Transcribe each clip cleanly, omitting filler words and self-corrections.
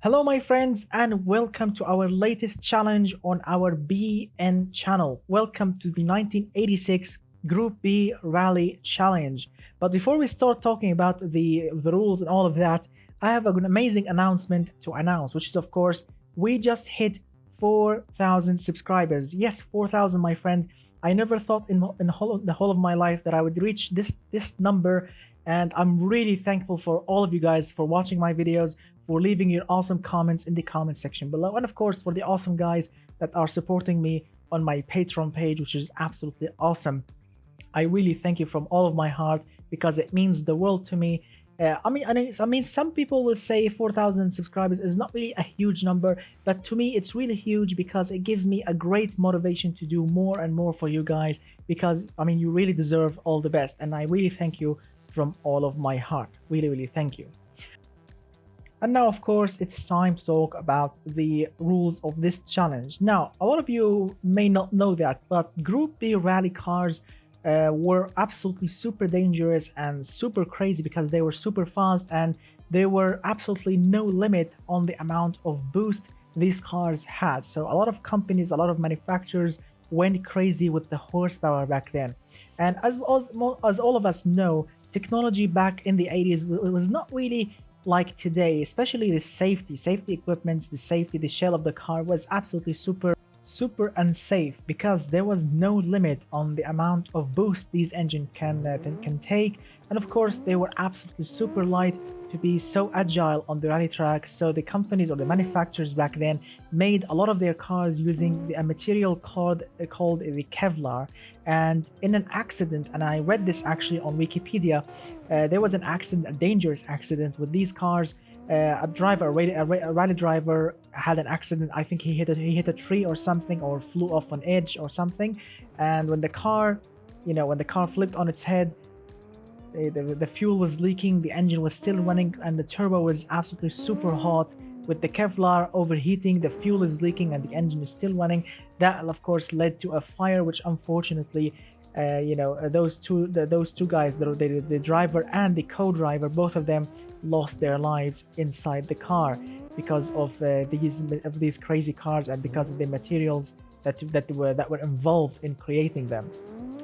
Hello, my friends, and welcome to our latest challenge on our BN channel. Welcome to the 1986 Group B Rally Challenge. But before we start talking about the rules and all of that, I have an amazing announcement to announce, which is, of course, we just hit 4,000 subscribers. Yes, 4,000, my friend. I never thought in the whole of my life that I would reach this number, and I'm really thankful for all of you guys for watching my videos, for leaving your awesome comments in the comment section below, and of course for the awesome guys that are supporting me on my Patreon page, which is absolutely awesome. I really thank you from all of my heart because it means the world to me. I mean, some people will say 4,000 subscribers is not really a huge number, but to me, it's really huge because it gives me a great motivation to do more and more for you guys. Because I mean, you really deserve all the best, and I really thank you from all of my heart. Really, really thank you. And now, of course, it's time to talk about the rules of this challenge. Now, a lot of you may not know that, but Group B rally cars were absolutely super dangerous and super crazy because they were super fast, and there were absolutely no limit on the amount of boost these cars had. So a lot of companies, a lot of manufacturers went crazy with the horsepower back then. And as all of us know, technology back in the 80s was not really like today, especially the safety equipments, the shell of the car was absolutely super unsafe because there was no limit on the amount of boost these engines can take. And of course, they were absolutely super light to be so agile on the rally track. So the companies or the manufacturers back then made a lot of their cars using a material called the Kevlar. And in an accident, and I read this actually on Wikipedia, there was an accident, a dangerous accident with these cars. A rally driver had an accident. I think he hit a tree or something, or flew off an edge or something. And when the car flipped on its head, the fuel was leaking, the engine was still running, and the turbo was absolutely super hot. With the Kevlar overheating, the fuel is leaking and the engine is still running. That, of course, led to a fire, which unfortunately, those two guys, the driver and the co-driver, both of them lost their lives inside the car because of these crazy cars and because of the materials that were involved in creating them.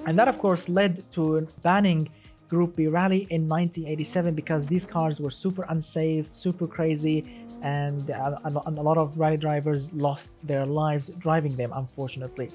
And that, of course, led to banning Group B Rally in 1987 because these cars were super unsafe, super crazy, and a lot of rally drivers lost their lives driving them, unfortunately.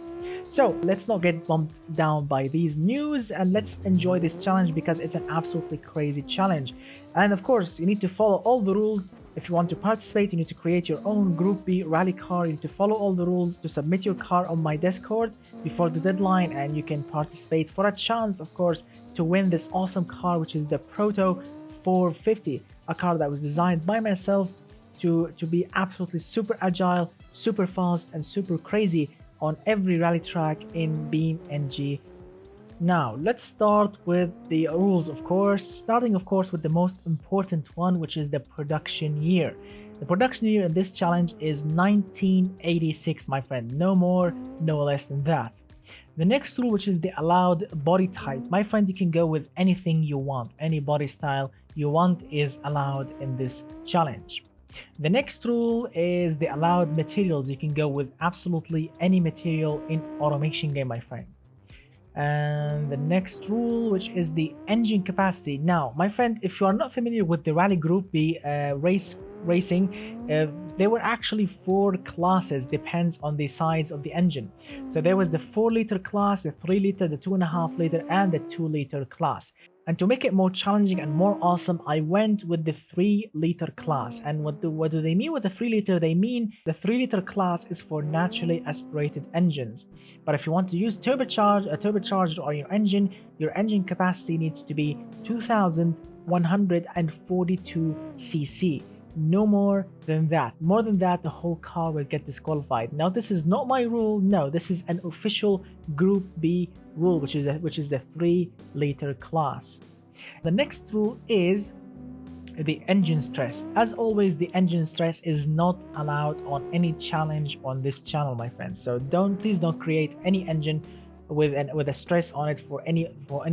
So let's not get bumped down by these news, and let's enjoy this challenge because it's an absolutely crazy challenge. And of course, you need to follow all the rules. If you want to participate, you need to create your own Group B rally car. You need to follow all the rules to submit your car on my Discord before the deadline, and you can participate for a chance, of course, to win this awesome car, which is the Proto 450, a car that was designed by myself to be absolutely super agile, super fast, and super crazy on every rally track in BeamNG. Now, let's start with the rules, of course, starting, of course, with the most important one, which is the production year. The production year in this challenge is 1986, my friend. No more, no less than that. The next rule, which is the allowed body type. My friend, you can go with anything you want. Any body style you want is allowed in this challenge. The next rule is the allowed materials. You can go with absolutely any material in automation game, my friend. And the next rule, which is the engine capacity. Now, my friend, if you are not familiar with the Rally Group B racing, there were actually 4 classes, depends on the size of the engine. So there was the 4-liter class, the 3-liter, the 2.5-liter, and the 2-liter class. And to make it more challenging and more awesome, I went with the 3-liter class. And what do they mean with the 3-liter? They mean the 3-liter class is for naturally aspirated engines. But if you want to use turbocharged or your engine capacity needs to be 2,142 cc. No more than that. More than that, the whole car will get disqualified. Now, this is not my rule. No, this is an official Group B rule, which is the 3-liter class. The next rule is the engine stress. As always, the engine stress is not allowed on any challenge on this channel, my friends. So please don't create any engine with a stress on it for any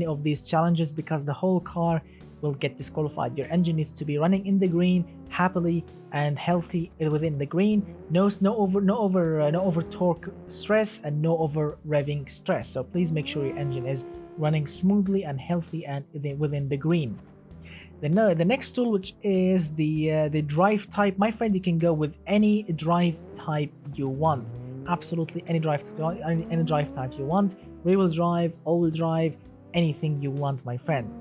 of these challenges, because the whole car will get disqualified. Your engine needs to be running in the green happily and healthy within the green. No over torque stress and no over revving stress. So please make sure your engine is running smoothly and healthy and within the green. The next tool, which is the drive type, my friend, you can go with any drive type you want. Absolutely any drive type you want. Rear-wheel drive, all-wheel drive, anything you want, my friend.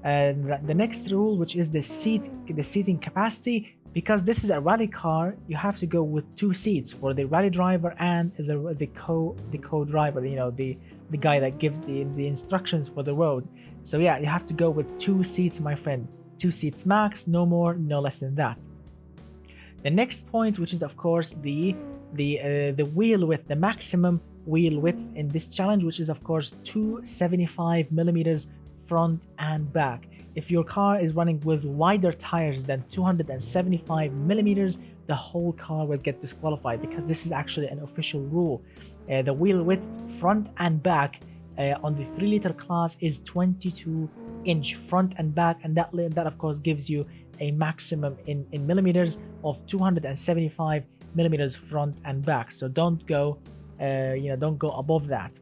And the next rule, which is the seating capacity, because this is a rally car, you have to go with 2 seats for the rally driver and the co-driver, you know, the guy that gives the instructions for the road. So yeah, you have to go with 2 seats, my friend. 2 seats max, no more, no less than that. The next point, which is of course the wheel width, the maximum wheel width in this challenge, which is of course 275 millimeters front and back. If your car is running with wider tires than 275 millimeters, the whole car will get disqualified, because this is actually an official rule. The wheel width front and back on the 3-liter class is 22-inch front and back, and that of course gives you a maximum in millimeters of 275 millimeters front and back. So don't go don't go above that.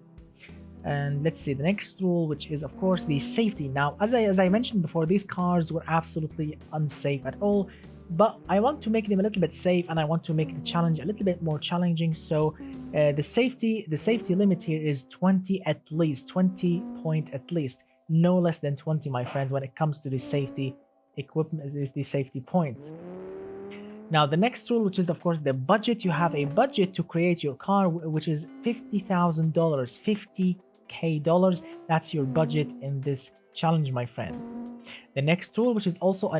And let's see the next rule, which is of course the safety. Now, as I mentioned before, these cars were absolutely unsafe at all, but I want to make them a little bit safe, and I want to make the challenge a little bit more challenging. So the safety limit here is 20 at least, 20 point at least, no less than 20, my friends, when it comes to the safety equipment, is the safety points. Now, the next rule, which is of course the budget. You have a budget to create your car, which is $50,000, $50K. That's your budget in this challenge, my friend. The next rule, which is also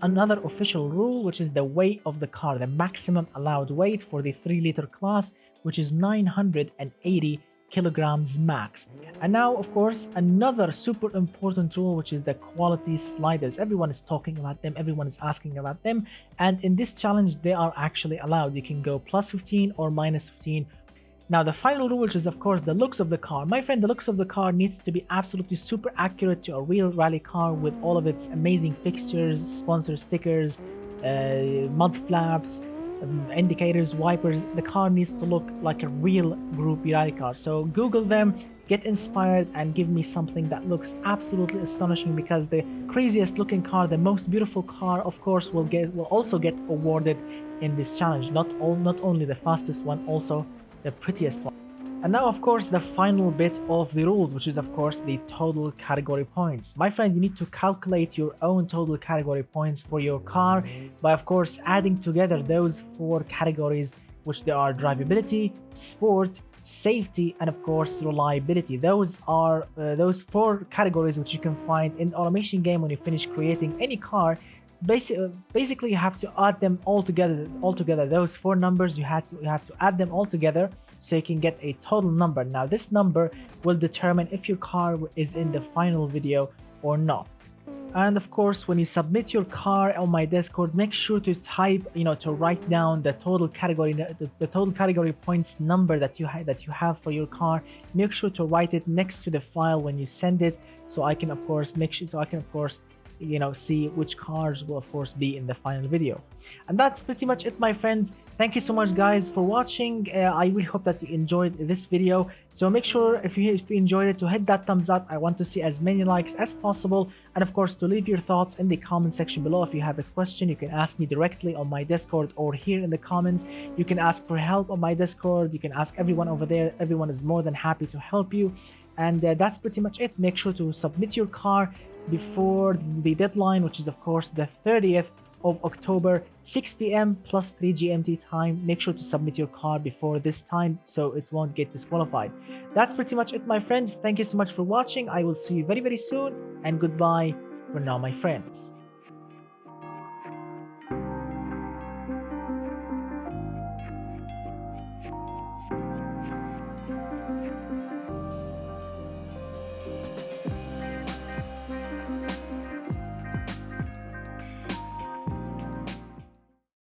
another official rule, which is the weight of the car, the maximum allowed weight for the 3-liter class, which is 980 kilograms max. And now, of course, another super important rule, which is the quality sliders. Everyone is talking about them, everyone is asking about them, and in this challenge they are actually allowed. You can go plus 15 or minus 15. Now, the final rule, which is of course the looks of the car. My friend, the looks of the car needs to be absolutely super accurate to a real rally car, with all of its amazing fixtures, sponsor stickers, mud flaps, indicators, wipers. The car needs to look like a real Group B rally car. So Google them, get inspired, and give me something that looks absolutely astonishing, because the craziest looking car, the most beautiful car, of course, will also get awarded in this challenge. Not only the fastest one, also the prettiest one. And now, of course, the final bit of the rules, which is of course the total category points. My friend, you need to calculate your own total category points for your car by of course adding together those 4 categories, which they are drivability, sport, safety, and of course reliability. Those are those 4 categories which you can find in the automation game when you finish creating any car. Basically you have to add them all together. Those 4 numbers, you have to add them all together, so you can get a total number. Now, this number will determine if your car is in the final video or not. And of course, when you submit your car on my Discord, make sure to type, to write down the total category, the total category points number that you have for your car. Make sure to write it next to the file when you send it, so I can of course see which cars will of course be in the final video. And that's pretty much it, my friends. Thank you so much, guys, for watching. I really hope that you enjoyed this video. So make sure if you enjoyed it to hit that thumbs up. I want to see as many likes as possible, and of course to leave your thoughts in the comment section below. If you have a question, you can ask me directly on my Discord or here in the comments. You can ask for help on my Discord. You can ask everyone over there. Everyone is more than happy to help you. And that's pretty much it. Make sure to submit your car before the deadline, which is of course the 30th of October, 6 p.m. plus 3 GMT time. Make sure to submit your car before this time so it won't get disqualified. That's pretty much it, my friends. Thank you so much for watching. I will see you very, very soon, and goodbye for now, my friends.